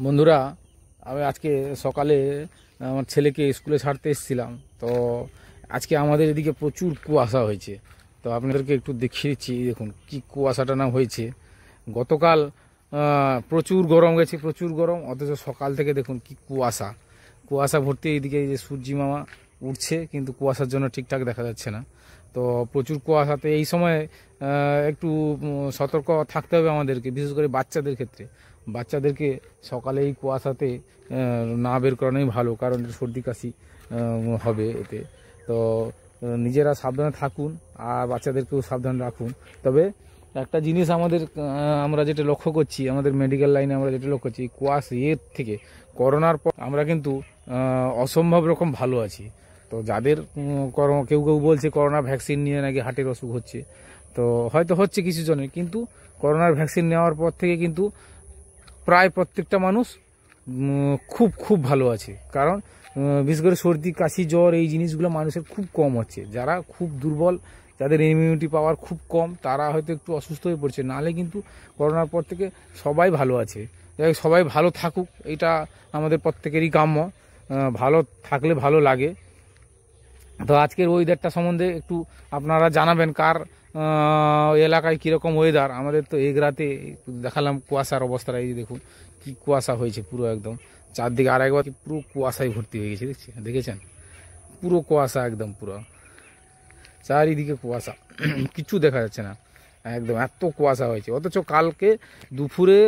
বন্ধুরা, আমি আজকে সকালে আমার ছেলেকে স্কুলে ছাড়তে এসেছিলাম। তো আজকে আমাদের এদিকে প্রচুর কুয়াশা হয়েছে। তো আপনাদেরকে একটু দেখিয়ে দিচ্ছি, দেখুন কি কুয়াশাটা না হয়েছে। গতকাল প্রচুর গরম গেছে, প্রচুর গরম, অথচ সকাল থেকে দেখুন কি কুয়াশা কুয়াশা ভর্তি। এইদিকে এই যে সূর্যি মামা উঠছে, কিন্তু কুয়াশার জন্য ঠিকঠাক দেখা যাচ্ছে না। তো প্রচুর কুয়াশাতে এই সময় একটু সতর্ক থাকতে হবে আমাদেরকে, বিশেষ করে বাচ্চাদের ক্ষেত্রে। বাচ্চাদেরকে সকালে এই কুয়াশাতে না বের করানোই ভালো, কারণ সর্দি কাশি হবে এতে। তো নিজেরা সাবধানে থাকুন আর বাচ্চাদেরকেও সাবধান রাখুন। তবে একটা জিনিস আমরা যেটা লক্ষ্য করছি, আমাদের মেডিকেল লাইনে আমরা যেটা লক্ষ্য করছি, কুয়াশা থেকে করোনার পর আমরা কিন্তু অসম্ভব রকম ভালো আছি। তো যাদের কেউ কেউ বলছে করোনা ভ্যাকসিন নিয়ে নাকি হার্টের অসুখ হচ্ছে, তো হয়তো হচ্ছে কিছু জনের, কিন্তু করোনার ভ্যাকসিন নেওয়ার পর থেকে কিন্তু প্রায় প্রত্যেকটা মানুষ খুব খুব ভালো আছে। কারণ বিশেষ করে সর্দি কাশি জ্বর এই জিনিসগুলো মানুষের খুব কম হচ্ছে। যারা খুব দুর্বল, যাদের ইমিউনিটি পাওয়ার খুব কম, তারা হয়তো একটু অসুস্থ হয়ে পড়ছে, নাহলে কিন্তু করোনার পর থেকে সবাই ভালো আছে। সবাই ভালো থাকুক, এটা আমাদের প্রত্যেকেরই কাম্য। ভালো থাকলে ভালো লাগে। তো আজকের ওয়েদারটা সম্বন্ধে একটু আপনারা জানাবেন, কার এলাকায় কীরকম ওয়েদার। আমাদের তো এগরাতে দেখালাম কুয়াশার অবস্থাটা, এই দেখুন কি কুয়াশা হয়েছে পুরো একদম চারদিকে। আর একবার পুরো কুয়াশায় ভর্তি হয়ে গেছে, দেখেছেন পুরো কুয়াশা একদম, পুরো চারিদিকে কুয়াশা, কিছু দেখা যাচ্ছে না একদম, এত কুয়াশা হয়েছে। অথচ কালকে দুপুরে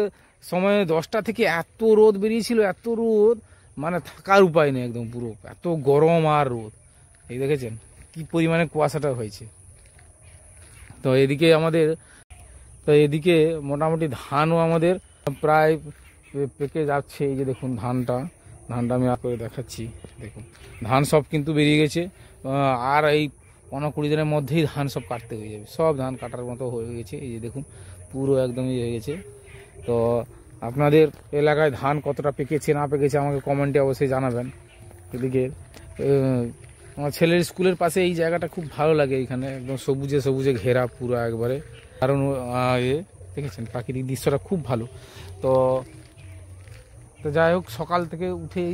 সময় 10টা থেকে এত রোদ বেরিয়েছিল, এত রোদ, মানে থাকার উপায় নেই একদম, পুরো এত গরম আর রোদ। এই দেখেছেন কি পরিমাণে কুয়াশাটা হয়েছে। তো এদিকে মোটামুটি ধানও আমাদের প্রায় পেকে যাচ্ছে। এই যে দেখুন ধানটা আমি আর করে দেখাচ্ছি, দেখুন ধান সব কিন্তু বেরিয়ে গেছে। আর এই 15-20 দিনের মধ্যেই ধান সব কাটতে হয়ে যাবে, সব ধান কাটার মতো হয়ে গেছে। এই যে দেখুন পুরো একদমই হয়ে গেছে। তো আপনাদের এলাকায় ধান কতটা পেকেছে না পেকেছে আমাকে কমেন্টে অবশ্যই জানাবেন। এদিকে আমার ছেলের স্কুলের পাশে এই জায়গাটা খুব ভালো লাগে, এখানে একদম সবুজে সবুজে ঘেরা পুরো একবারে। কারণ দেখেছেন প্রাকৃতিক দৃশ্যটা খুব ভালো। তো যাই হোক, সকাল থেকে উঠেই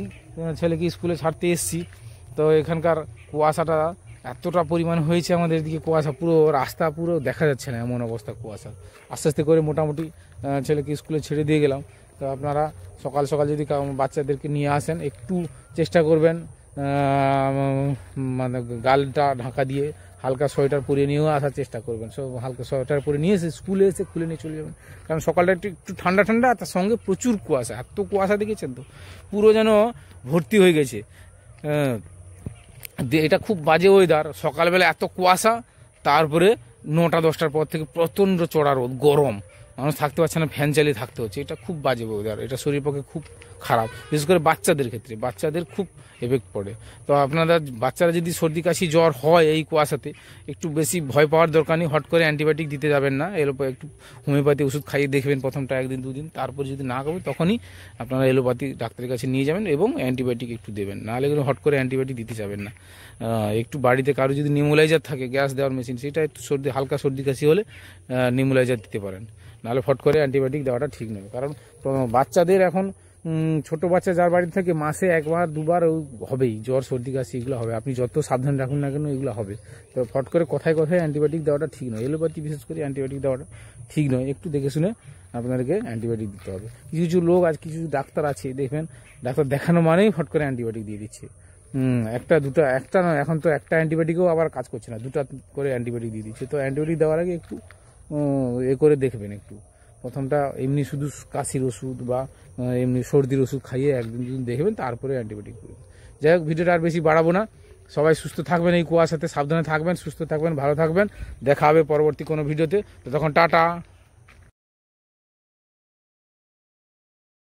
ছেলেকে স্কুলে ছাড়তে এসেছি। তো এখানকার কুয়াশাটা এতটা পরিমাণ হয়েছে আমাদের দিকে, কুয়াশা পুরো রাস্তা পুরো দেখা যাচ্ছে না, এমন অবস্থা কুয়াশা। আস্তে আস্তে করে মোটামুটি ছেলেকে স্কুলে ছেড়ে দিয়ে গেলাম। তো আপনারা সকাল সকাল যদি বাচ্চাদেরকে নিয়ে আসেন, একটু চেষ্টা করবেন মানে গালটা ঢাকা দিয়ে হালকা সোয়েটার পরে নিয়েও আসার চেষ্টা করবেন। সব হালকা সোয়েটার পরে নিয়ে এসে স্কুলে এসে খুলে নিয়ে চলে যাবেন, কারণ সকালটা একটু ঠান্ডা ঠান্ডা, তার সঙ্গে প্রচুর কুয়াশা। এত কুয়াশা দেখেছেন তো, পুরো যেন ভর্তি হয়ে গেছে। এটা খুব বাজে ওয়েদার, সকালবেলা এত কুয়াশা, তারপরে 9টা-10টার পর থেকে প্রচণ্ড চড়া রোদ, গরম, মানুষ থাকতে পারছে না, ফ্যান চালিয়ে থাকতে হচ্ছে। এটা খুব বাজে ওয়েদার, এটা শরীর পক্ষে খুব খারাপ, বিশেষ করে বাচ্চাদের ক্ষেত্রে, বাচ্চাদের খুব এফেক্ট পড়ে। তো আপনারা বাচ্চারা যদি সর্দি কাশি জ্বর হয় এই কুয়াশাতে, একটু বেশি ভয় পাওয়ার দরকার নেই, হট করে অ্যান্টিবায়োটিক দিতে যাবেন না। একটু হোমিওপ্যাথি ওষুধ খাইয়ে দেখবেন প্রথমটা 1-2 দিন, তারপর যদি না কমে তখনই আপনারা এলোপ্যাথি ডাক্তারের কাছে নিয়ে যাবেন এবং অ্যান্টিবায়োটিক একটু দেবেন, নাহলে কিন্তু হট করে অ্যান্টিবায়োটিক দিতে যাবেন না। একটু বাড়িতে কারো যদি নেমুলাইজার থাকে, গ্যাস দেওয়ার মেশিন, সেটা একটু হালকা সর্দি কাশি হলে নেমুলাইজার দিতে পারেন, নাহলে ফট করে অ্যান্টিবায়োটিক দেওয়াটা ঠিক নয়। কারণ বাচ্চাদের এখন ছোট বাচ্চা যার বাড়িতে থাকে, মাসে 1-2বার হবেই জ্বর সর্দি কাশি, এগুলো হবে। আপনি যত সাবধান রাখুন না কেন, এগুলো হবে। তো ফট করে কথায় কথায় অ্যান্টিবায়োটিক দেওয়াটা ঠিক নয়, এলোপ্যাথি বিশেষ করে অ্যান্টিবায়োটিক দেওয়াটা ঠিক নয়। একটু দেখে শুনে আপনাদেরকে অ্যান্টিবায়োটিক দিতে হবে। কিছু কিছু লোক, আজ কিছু ডাক্তার আছে দেখবেন, ডাক্তার দেখানো মানেই ফট করে অ্যান্টিবায়োটিক দিয়ে দিচ্ছে। একটা নয়, এখন তো একটা অ্যান্টিবায়োটিকও আবার কাজ করছে না, 2টা করে অ্যান্টিবায়োটিক দিয়ে দিচ্ছে। তো অ্যান্টিবায়োটিক দেওয়ার আগে একটু করে দেখবেন, একটু প্রথমটা এমনি শুধু কাশির ওষুধ বা এমনি সর্দির ওষুধ খাইয়ে 1-2 দিন দেখবেন, তারপরে অ্যান্টিবায়োটিক করবেন। যাই হোক, ভিডিওটা আর বেশি বাড়াবো না। সবাই সুস্থ থাকবেন, এই কুয়াশাতে সাবধানে থাকবেন, সুস্থ থাকবেন, ভালো থাকবেন। দেখা হবে পরবর্তী কোনো ভিডিওতে। তো তখন টাটা।